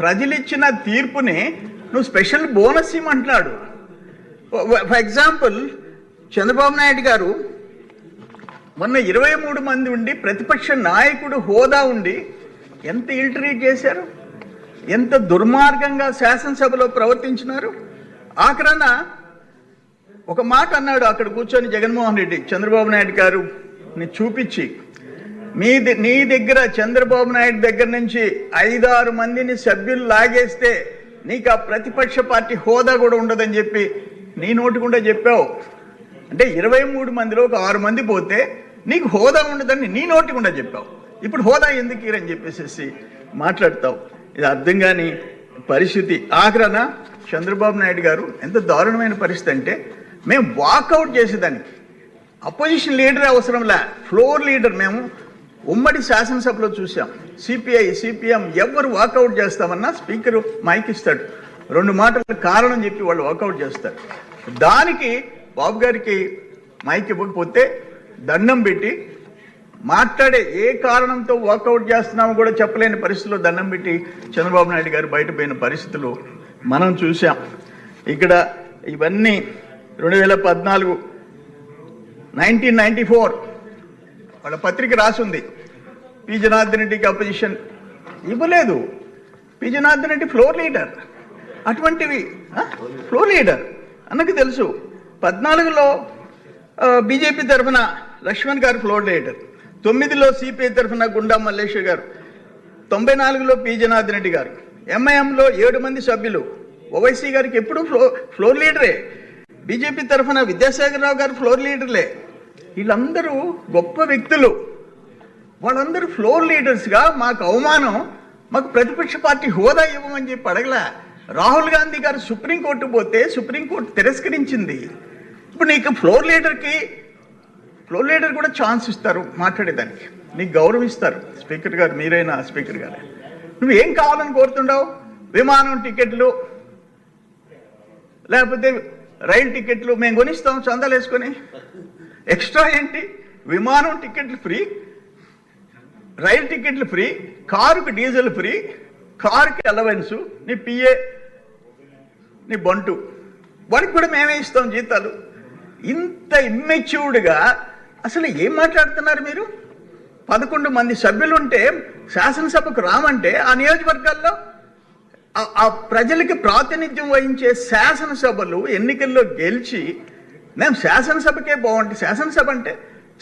ప్రజలు ఇచ్చిన తీర్పుని నువ్వు స్పెషల్ బోనస్ ఇవ్వమంటున్నాడు. ఫర్ ఎగ్జాంపుల్, చంద్రబాబు నాయుడు గారు మొన్న 23 మంది ఉండి ప్రతిపక్ష నాయకుడు హోదా ఉండి ఎంత ఇల్ ట్రీట్ చేశారు, ఎంత దుర్మార్గంగా శాసనసభలో ప్రవర్తించినారు. ఆఖరణ ఒక మాట అన్నాడు అక్కడ కూర్చొని జగన్మోహన్ రెడ్డి చంద్రబాబు నాయుడు గారుని చూపించి, నీ దగ్గర చంద్రబాబు నాయుడు దగ్గర నుంచి 5-6 మందిని సభ్యులు లాగేస్తే నీకు ఆ ప్రతిపక్ష పార్టీ హోదా కూడా ఉండదని చెప్పి నీ నోటి గుండా చెప్పావు. అంటే 23 మందిలో ఒక 6 మంది పోతే నీకు హోదా ఉండదని నీ నోటి గుండా చెప్పావు. ఇప్పుడు హోదా ఎందుకు ఇరని చెప్పేసి మాట్లాడతావు. ఇది అర్థం కాని పరిస్థితి. ఆఖరణ చంద్రబాబు నాయుడు గారు ఎంత దారుణమైన పరిస్థితి అంటే, మేము వాకౌట్ చేసేదానికి అపోజిషన్ లీడర్ అవసరంలే, ఫ్లోర్ లీడర్ మేము ఉమ్మడి శాసనసభలో చూసాం. సిపిఐ సిపిఎం ఎవరు వాకౌట్ చేస్తామన్నా స్పీకరు మైక్ ఇస్తాడు, 2 మాటలు కారణం చెప్పి వాళ్ళు వాకౌట్ చేస్తారు. దానికి బాబు గారికి మైక్ ఇవ్వకపోతే దండం పెట్టి మాట్లాడే ఏ కారణంతో వాకౌట్ చేస్తున్నామో కూడా చెప్పలేని పరిస్థితుల్లో దండం పెట్టి చంద్రబాబు నాయుడు గారు బయటపోయిన పరిస్థితులు మనం చూసాం. ఇక్కడ ఇవన్నీ 2014 1994 వాళ్ళ పత్రిక రాసుంది. పి జనార్దన్ రెడ్డికి అపోజిషన్ ఇవ్వలేదు. P Janardhan Reddy floor leader. అటువంటివి ఫ్లోర్ లీడర్ అన్నకు తెలుసు. 14లో బీజేపీ తరఫున లక్ష్మణ్ గారు ఫ్లోర్ లీడర్, 9లో సిపిఐ తరఫున గుండా మల్లేశ్వర్ గారు, 94లో పి జనార్దన్ రెడ్డి గారు, ఎంఐఎంలో 7 మంది సభ్యులు. ఓవైసీ గారికి ఎప్పుడు ఫ్లోర్ లీడరే. బీజేపీ తరఫున విద్యాసాగర్ గారు ఫ్లోర్ లీడర్లే. వీళ్ళందరూ గొప్ప వ్యక్తులు. వాళ్ళందరూ ఫ్లోర్ లీడర్స్గా మాకు అవమానం, మాకు ప్రతిపక్ష పార్టీ హోదా ఇవ్వమని చెప్పి అడగలే. రాహుల్ గాంధీ గారు సుప్రీంకోర్టు పోతే సుప్రీంకోర్టు తిరస్కరించింది. ఇప్పుడు నీకు ఫ్లోర్ లీడర్ కూడా ఛాన్స్ ఇస్తారు మాట్లాడేదానికి, నీకు గౌరవిస్తారు. స్పీకర్ గారు, మీరైనా స్పీకర్ గారు, నువ్వు ఏం కావాలని కోరుతుండవు? విమానం టికెట్లు లేకపోతే రైలు టికెట్లు మేము కొనిస్తాం చందాలు వేసుకొని. ఎక్స్ట్రా ఏంటి? విమానం టికెట్లు ఫ్రీ, రైలు టికెట్లు ఫ్రీ, కారుకి డీజిల్ ఫ్రీ, కారుకి అలవెన్సు, నీ పిఏ నీ బంటు వాడికి కూడా మేమే ఇస్తాం జీతాలు. ఇంత ఇమ్మెచ్యూర్డ్గా అసలు ఏం మాట్లాడుతున్నారు మీరు? 11 మంది సభ్యులుంటే శాసనసభకు రామంటే ఆ నియోజకవర్గాల్లో ఆ ప్రజలకి ప్రాతినిధ్యం వహించే శాసనసభలు ఎన్నికల్లో గెలిచి మేము శాసనసభకే బాగుంటుంది. శాసనసభ అంటే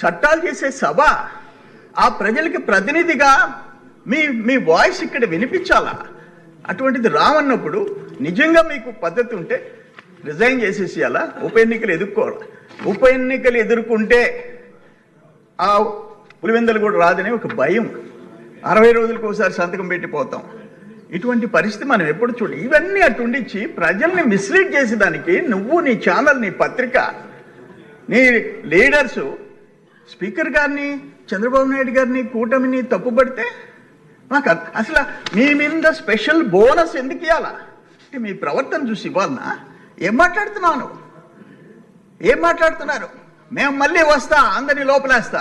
చట్టాలు చేసే సభ. ఆ ప్రజలకి ప్రతినిధిగా మీ వాయిస్ ఇక్కడ వినిపించాలా? అటువంటిది రామన్నప్పుడు నిజంగా మీకు పద్ధతి ఉంటే రిజైన్ చేసేసి అలా ఉప ఎన్నికలు ఎదుర్కోవాలి. ఉప ఎన్నికలు ఎదుర్కొంటే ఆ పులివెందలు కూడా రాదని ఒక భయం. 60 రోజులకు ఒకసారి సంతకం పెట్టిపోతాం. ఇటువంటి పరిస్థితి మనం ఎప్పుడు చూడాలి. ఇవన్నీ అటుండిచ్చి ప్రజల్ని మిస్లీడ్ చేసేదానికి నువ్వు, నీ ఛానల్, నీ పత్రిక, నీ లీడర్సు స్పీకర్ గారిని, చంద్రబాబు నాయుడు గారిని, కూటమిని తప్పుపడితే మాకు అసలు మీ మీద స్పెషల్ బోనస్ ఎందుకు ఇవ్వాలా? అంటే మీ ప్రవర్తన చూసి ఇవ్వాలనా? ఏం మాట్లాడుతున్నాను? ఏం మాట్లాడుతున్నారు? మేము మళ్ళీ వస్తా, అందరినీ లోపలేస్తా.